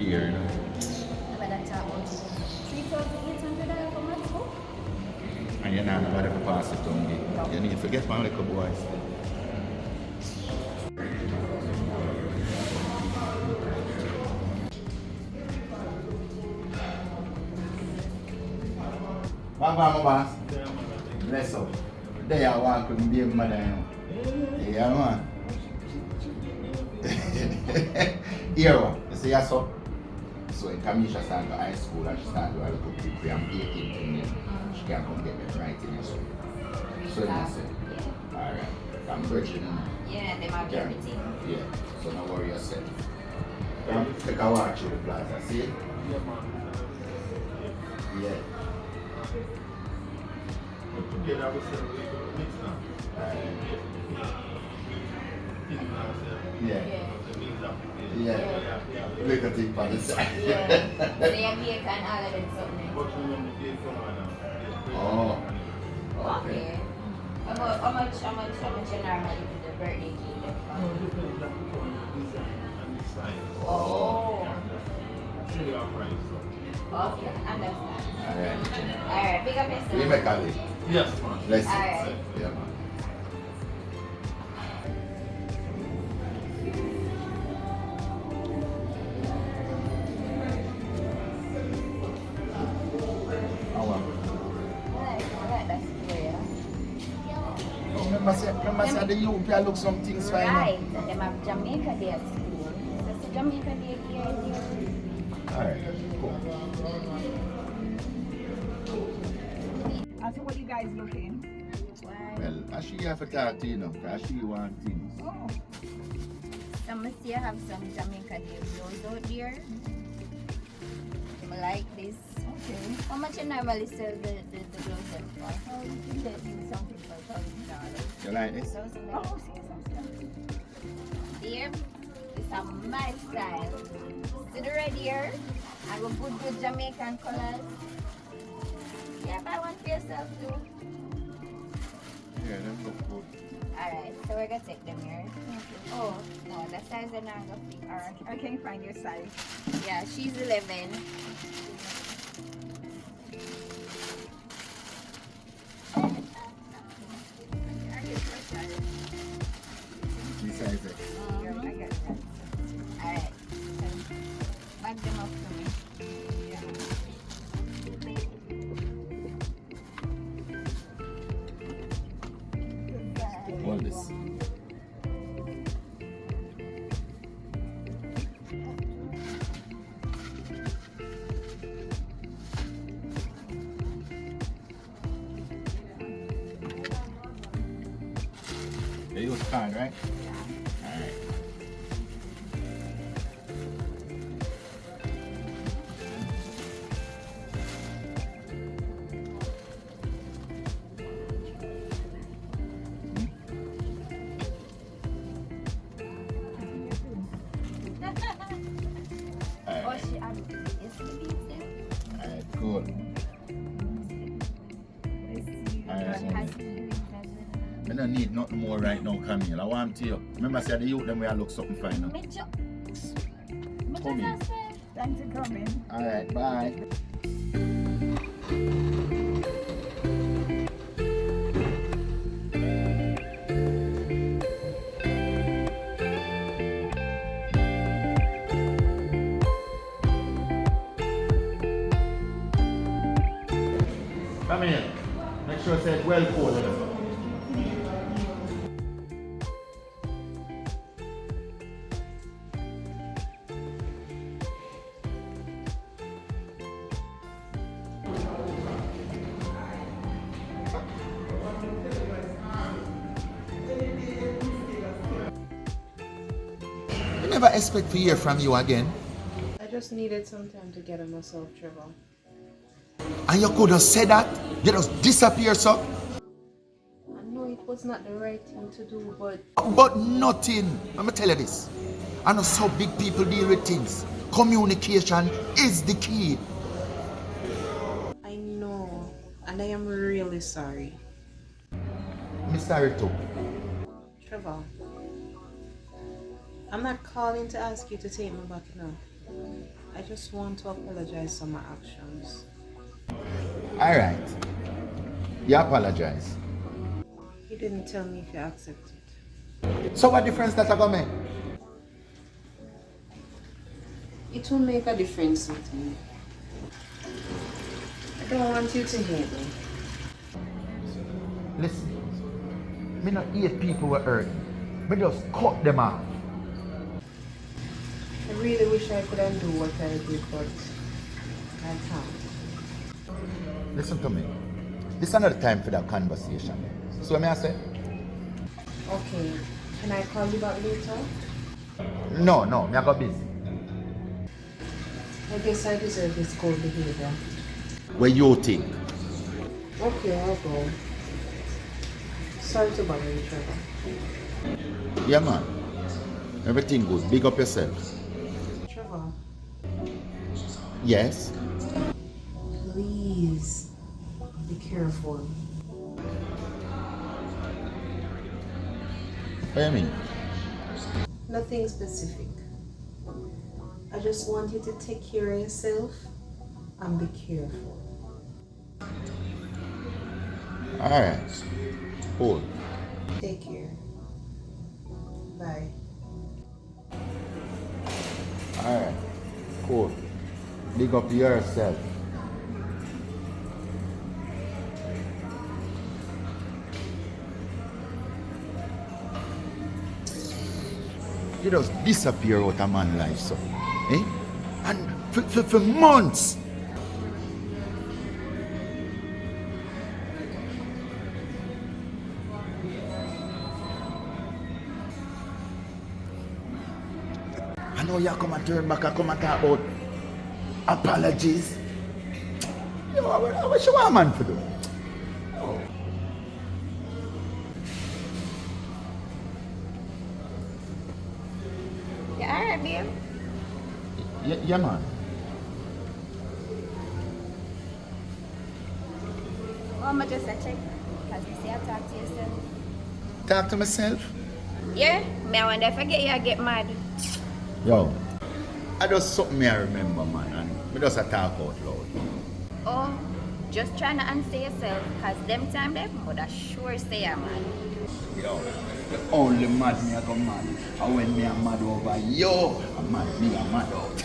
here, you know. But that's how much. $3,800 for months, oh? And you're not nobody to pass it on me. No. You need to get my little boys. What about my boss? Bless up. They are walking to be a mother, you know. Yeah, man. Here, what? You see, that's up. So in Kamisha started to high school and she started to do a little quickly and 18 thing, then she can come get them right in your school. So that's it. Alright. I'm virgin. Yeah, they might be everything. Yeah. So no worry yourself. Come take a walk through the plaza, see? Yeah, man. Yeah. Together we say we go mix now. Yeah. The means of Yeah. Look at it on the side. Yeah. They have bacon, all of them something. But we want to pay for now. Oh. Okay. How much you normally do the birthday cake? No, depends on the design and the size. Oh. That's really our price. Okay, understand. Alright. Alright, big up yourself. We make a list. Yes, man. Let's Alright. see. Yeah, man. Oh, wow. I like that square. Oh, remember say the youth can look some things fine. Right. Them have Jamaica Day at school. That's the Jamaica Day here. Alright, cool. So what you guys looking? Well, I she have to talk to you know, because she want things. Oh, Some of you have some Jamaica Day blows out there. I like this. okay. How much you normally sell the blows them for? Oh, you can get me something for $1,000. You like this? Oh, see something. Dear, it's a my style. See the red here? I will put good Jamaican colors. Yeah, buy one for yourself too. Yeah, them look good. Alright, so we're gonna take them here. Oh, no, the size are not gonna fit. Alright, I can't find your size. Yeah, she's 11. I get your size. Besides it. I get that. Alright, so bag them up for me. Yeah. All this. You use card, right? Alright. Oh, Alright. she added is the beads there? Alright, cool. Alright. She has earrings as well. I don't need nothing more right now, Camille. I want to you. Remember I said the youth them where I look something fine now. Me too. Me Come in. just say. Thanks for coming. Alright, bye. Come in. Make sure it's said well folded. I never expect to hear from you again. I just needed some time to get on myself, Trevor. And you could have said that? You just disappear, so? I know it was not the right thing to do, but But nothing. Let me tell you this. I know so big people deal with things. Communication is the key. I know, and I am really sorry. I'm sorry too. Trevor, I'm not calling to ask you to take me back now. I just want to apologize for my actions. Alright. You apologize. You didn't tell me if you accept it. So what difference that I gonna make? It will make a difference with me. I don't want you to hate me. Listen. Me not hate people who hurt me. Me just cut them off. I really wish I could undo what I did, but I can't. Listen to me. This is another time for that conversation. So what me I say? Okay, can I call you back later? No, me I go busy. I guess I deserve this cold behavior. What you think? Okay, I'll go. Sorry to bother you, Trevor. Yeah man. Everything good. Big up yourself. Trevor, Yes? please be careful. What do you mean? Nothing specific. I just want you to take care of yourself and be careful. Alright. Cool. Take care. Bye. Alright. Cool. Big up yourself. You just disappear out of man's life, so. Eh? And for months. I know you come and turn back and come and talk about apologies. Yo, what you want man for do? You alright, babe? Yeah man. Oh, I'm just a check. Because you see, I talk to yourself. Talk to myself. Yeah, me I wonder if I get mad. Yo, I just something me I remember, man, and me just a talk out loud. Oh, just trying to answer yourself. Because them time them would have sure say I'm mad. Yo, the only mad me I go mad. And when me a mad over yo, I'm mad, me a mad out.